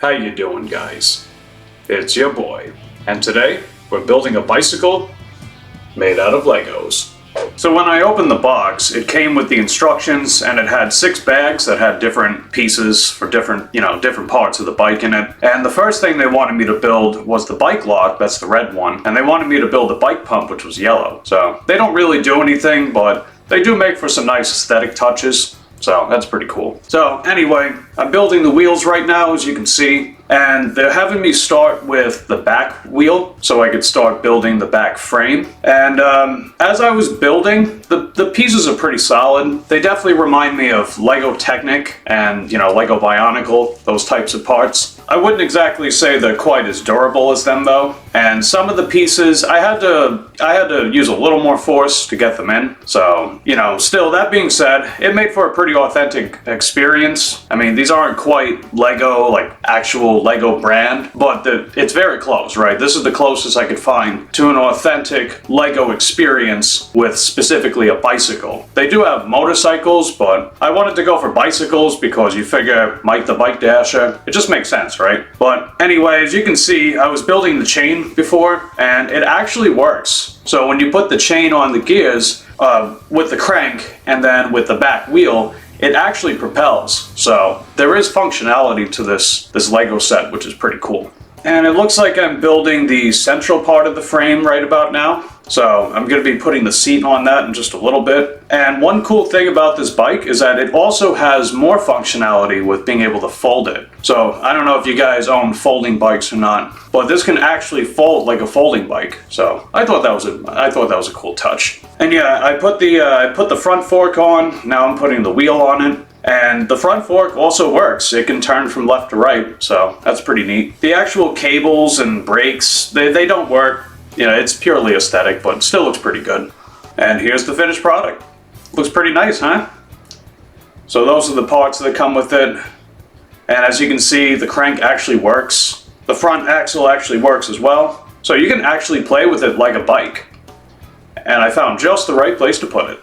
How you doing, guys? It's your boy, and today we're building a bicycle made out of Legos. So when I opened the box, it came with the instructions, and it had 6 bags that had different pieces for different parts of the bike in it. And the first thing they wanted me to build was the bike lock, that's the red one, and they wanted me to build the bike pump, which was yellow. So they don't really do anything, but they do make for some nice aesthetic touches. So that's pretty cool. So anyway, I'm building the wheels right now, as you can see, and they're having me start with the back wheel so I could start building the back frame. And as I was building, the pieces are pretty solid. They definitely remind me of Lego Technic and, Lego Bionicle, those types of parts. I wouldn't exactly say they're quite as durable as them though. And some of the pieces, I had to use a little more force to get them in. So, still, that being said, it made for a pretty authentic experience. I mean, these aren't quite Lego, like actual Lego brand, but it's very close, right? This is the closest I could find to an authentic Lego experience with specifically a bicycle. They do have motorcycles, but I wanted to go for bicycles because you figure Mike the Bike Dasher, it just makes sense, right? But anyway, as you can see, I was building the chain before, and it actually works. So when you put the chain on the gears with the crank and then with the back wheel, it actually propels. So there is functionality to this Lego set, which is pretty cool. And it looks like I'm building the central part of the frame right about now. So I'm going to be putting the seat on that in just a little bit. And one cool thing about this bike is that it also has more functionality with being able to fold it. So I don't know if you guys own folding bikes or not, but this can actually fold like a folding bike. So I thought that was a cool touch. And yeah, I put the front fork on. Now I'm putting the wheel on it. And the front fork also works. It can turn from left to right, so that's pretty neat. The actual cables and brakes, they don't work. It's purely aesthetic, but still looks pretty good. And here's the finished product. Looks pretty nice, huh? So those are the parts that come with it. And as you can see, the crank actually works. The front axle actually works as well. So you can actually play with it like a bike. And I found just the right place to put it.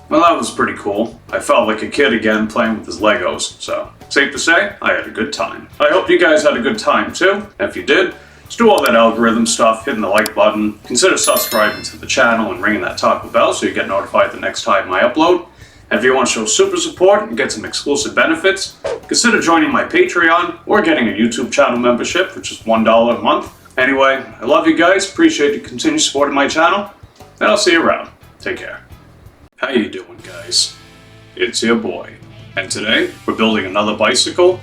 Well, that was pretty cool. I felt like a kid again playing with his Legos, so safe to say, I had a good time. I hope you guys had a good time too. And if you did, just do all that algorithm stuff, hitting the like button, consider subscribing to the channel and ringing that taco bell so you get notified the next time I upload. And if you want to show super support and get some exclusive benefits, consider joining my Patreon or getting a YouTube channel membership for just $1 a month. Anyway, I love you guys, appreciate your continued support of my channel, and I'll see you around. Take care. How you doing, guys? It's your boy, and today we're building another bicycle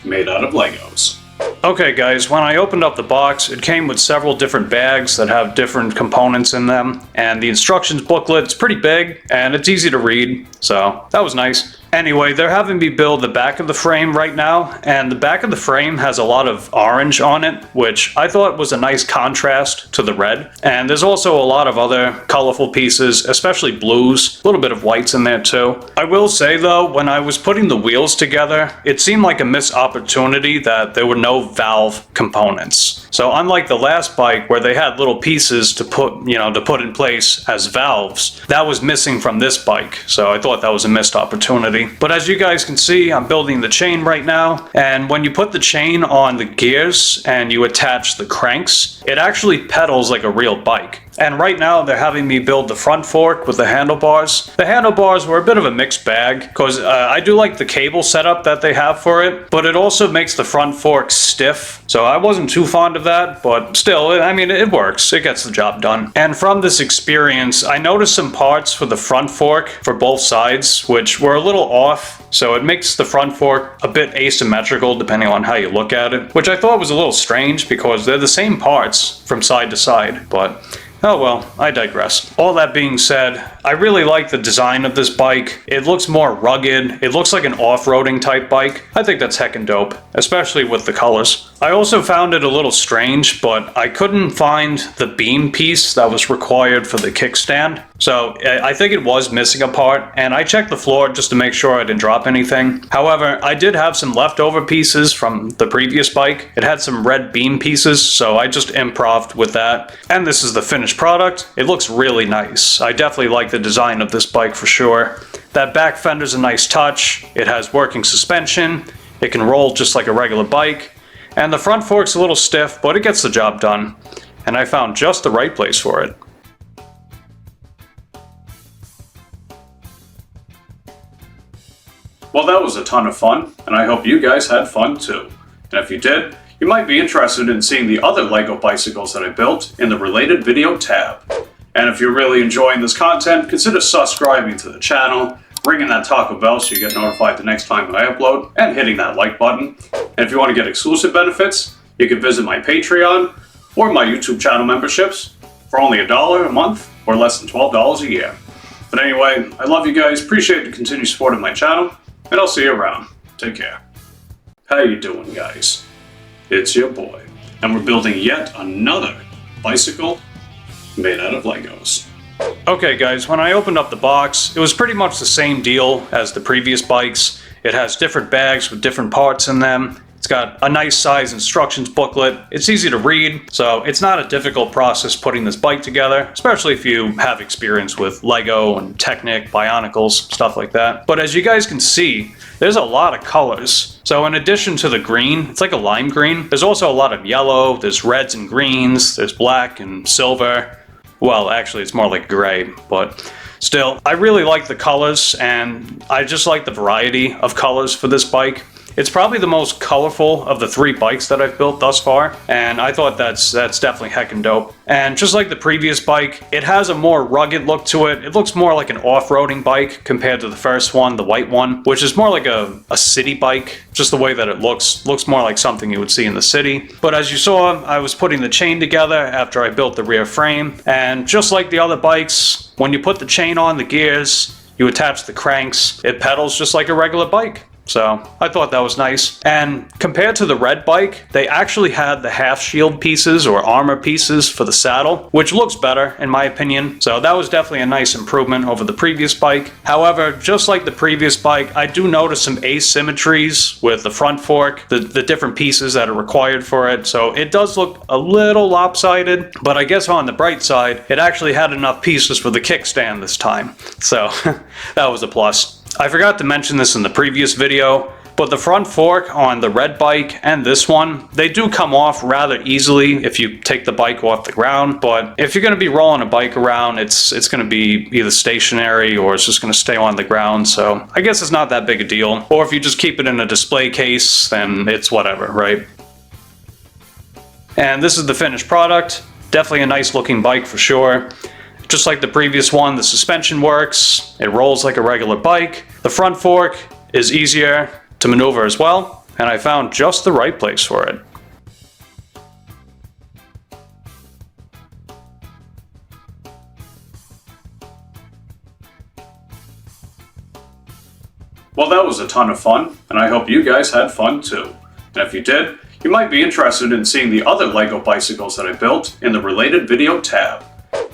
made out of Legos. Okay guys, when I opened up the box, it came with several different bags that have different components in them, and the instructions booklet is pretty big and it's easy to read, so that was nice. Anyway, they're having me build the back of the frame right now, and the back of the frame has a lot of orange on it, which I thought was a nice contrast to the red. And there's also a lot of other colorful pieces, especially blues, a little bit of whites in there too. I will say though, when I was putting the wheels together, it seemed like a missed opportunity that there were no valve components. So unlike the last bike where they had little pieces to put in place as valves, that was missing from this bike. So I thought that was a missed opportunity. But as you guys can see, I'm building the chain right now, and when you put the chain on the gears and you attach the cranks, it actually pedals like a real bike. And right now they're having me build the front fork with the handlebars. The handlebars were a bit of a mixed bag because I do like the cable setup that they have for it, but it also makes the front fork stiff. So I wasn't too fond of that, but still, I mean, it works. It gets the job done. And from this experience, I noticed some parts for the front fork for both sides, which were a little off. So it makes the front fork a bit asymmetrical depending on how you look at it, which I thought was a little strange because they're the same parts from side to side, but oh well, I digress. All that being said, I really like the design of this bike. It looks more rugged. It looks like an off-roading type bike. I think that's heckin' dope, especially with the colors. I also found it a little strange, but I couldn't find the beam piece that was required for the kickstand. So I think it was missing a part, and I checked the floor just to make sure I didn't drop anything. However, I did have some leftover pieces from the previous bike. It had some red beam pieces, so I just improv'd with that. And this is the finished product. It looks really really nice. I definitely like the design of this bike for sure. That back fender's a nice touch. It has working suspension. It can roll just like a regular bike. And the front fork's a little stiff, but it gets the job done. And I found just the right place for it. Well, that was a ton of fun, and I hope you guys had fun too. And if you did, you might be interested in seeing the other LEGO bicycles that I built in the related video tab. And if you're really enjoying this content, consider subscribing to the channel, ringing that Taco Bell so you get notified the next time I upload, and hitting that like button. And if you want to get exclusive benefits, you can visit my Patreon or my YouTube channel memberships for only $1 a month or less than $12 a year. But anyway, I love you guys, appreciate the continued support of my channel, and I'll see you around. Take care. How you doing, guys? It's your boy, and we're building yet another bicycle made out of Legos. Okay guys, when I opened up the box, it was pretty much the same deal as the previous bikes. It has different bags with different parts in them. It's got a nice size instructions booklet. It's easy to read, so it's not a difficult process putting this bike together, especially if you have experience with Lego and Technic, Bionicles, stuff like that. But as you guys can see, there's a lot of colors. So in addition to the green, it's like a lime green, there's also a lot of yellow, there's reds and greens, there's black and silver. Well, actually it's more like gray, but still, I really like the colors, and I just like the variety of colors for this bike. It's probably the most colorful of the 3 bikes that I've built thus far, and I thought that's definitely heckin' dope. And just like the previous bike, it has a more rugged look to it. It looks more like an off-roading bike compared to the first one, the white one, which is more like a city bike. Just the way that it looks more like something you would see in the city. But as you saw, I was putting the chain together after I built the rear frame, and just like the other bikes, when you put the chain on the gears, you attach the cranks, it pedals just like a regular bike. So I thought that was nice. And compared to the red bike, they actually had the half shield pieces or armor pieces for the saddle, which looks better in my opinion. So that was definitely a nice improvement over the previous bike. However, just like the previous bike, I do notice some asymmetries with the front fork, the different pieces that are required for it. So it does look a little lopsided, but I guess on the bright side, it actually had enough pieces for the kickstand this time. So that was a plus. I forgot to mention this in the previous video, but the front fork on the red bike and this one, they do come off rather easily if you take the bike off the ground. But if you're going to be rolling a bike around, it's going to be either stationary or it's just going to stay on the ground. So I guess it's not that big a deal. Or if you just keep it in a display case, then it's whatever, right? And this is the finished product. Definitely a nice looking bike for sure. Just like the previous one, the suspension works, it rolls like a regular bike. The front fork is easier to maneuver as well, and I found just the right place for it. Well, that was a ton of fun, and I hope you guys had fun too. And if you did, you might be interested in seeing the other LEGO bicycles that I built in the related video tab.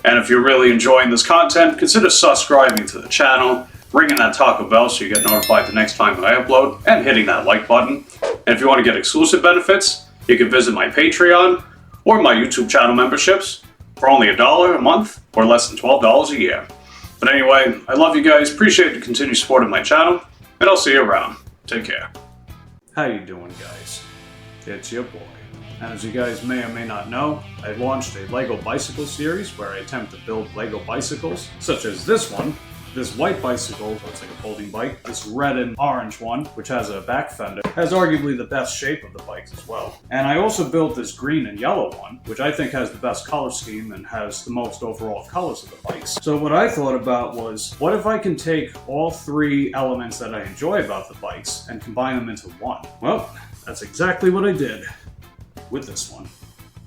And if you're really enjoying this content, consider subscribing to the channel, ringing that Taco Bell so you get notified the next time I upload, and hitting that like button. And if you want to get exclusive benefits, you can visit my Patreon or my YouTube channel memberships for only $1 a month or less than $12 a year. But anyway, I love you guys, appreciate the continued support of my channel, and I'll see you around. Take care. How you doing, guys? It's your boy. And as you guys may or may not know, I launched a LEGO bicycle series where I attempt to build LEGO bicycles, such as this one, this white bicycle, looks like a folding bike, this red and orange one, which has a back fender, has arguably the best shape of the bikes as well. And I also built this green and yellow one, which I think has the best color scheme and has the most overall colors of the bikes. So what I thought about was, what if I can take all 3 elements that I enjoy about the bikes and combine them into one? Well, that's exactly what I did with this one.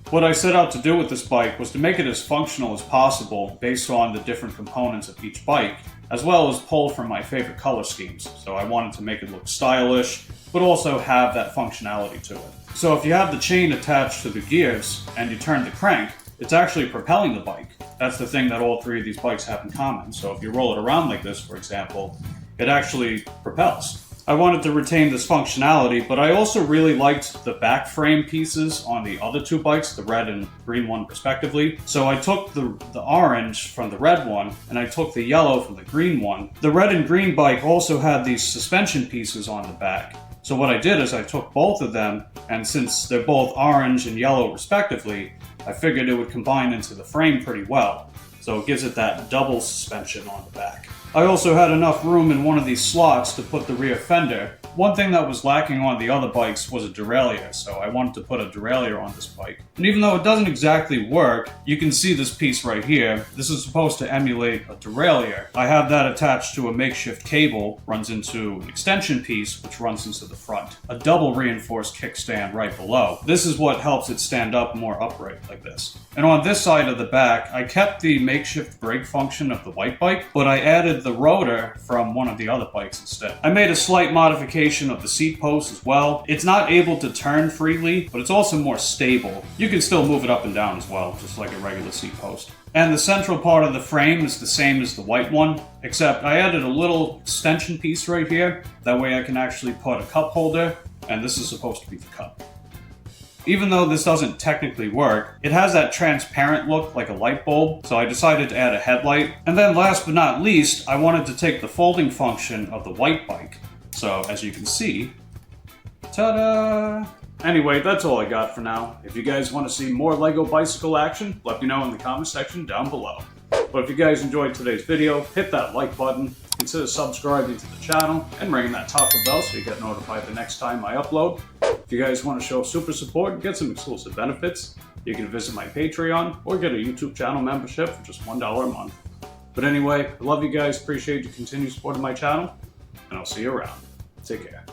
What I set out to do with this bike was to make it as functional as possible based on the different components of each bike, as well as pull from my favorite color schemes. So I wanted to make it look stylish, but also have that functionality to it. So if you have the chain attached to the gears and you turn the crank, it's actually propelling the bike. That's the thing that all 3 of these bikes have in common. So if you roll it around like this, for example, it actually propels. I wanted to retain this functionality, but I also really liked the back frame pieces on the other two bikes, the red and green one respectively. So I took the orange from the red one, and I took the yellow from the green one. The red and green bike also had these suspension pieces on the back. So what I did is I took both of them, and since they're both orange and yellow respectively, I figured it would combine into the frame pretty well. So it gives it that double suspension on the back. I also had enough room in one of these slots to put the rear fender. One thing that was lacking on the other bikes was a derailleur, so I wanted to put a derailleur on this bike. And even though it doesn't exactly work, you can see this piece right here. This is supposed to emulate a derailleur. I have that attached to a makeshift cable, runs into an extension piece, which runs into the front. A double reinforced kickstand right below. This is what helps it stand up more upright like this. And on this side of the back, I kept the makeshift brake function of the white bike, but I added the rotor from one of the other bikes instead. I made a slight modification of the seat post as well. It's not able to turn freely, but it's also more stable. You can still move it up and down as well, just like a regular seat post. And the central part of the frame is the same as the white one, except I added a little extension piece right here. That way I can actually put a cup holder, and this is supposed to be the cup. Even though this doesn't technically work, it has that transparent look like a light bulb, so I decided to add a headlight. And then last but not least, I wanted to take the folding function of the white bike. So as you can see, ta-da! Anyway, that's all I got for now. If you guys want to see more LEGO bicycle action, let me know in the comment section down below. But if you guys enjoyed today's video, hit that like button, consider subscribing to the channel, and ringing that taco bell so you get notified the next time I upload. If you guys want to show super support and get some exclusive benefits, you can visit my Patreon or get a YouTube channel membership for just $1 a month. But anyway, I love you guys, appreciate your continued support of my channel, and I'll see you around. Take care.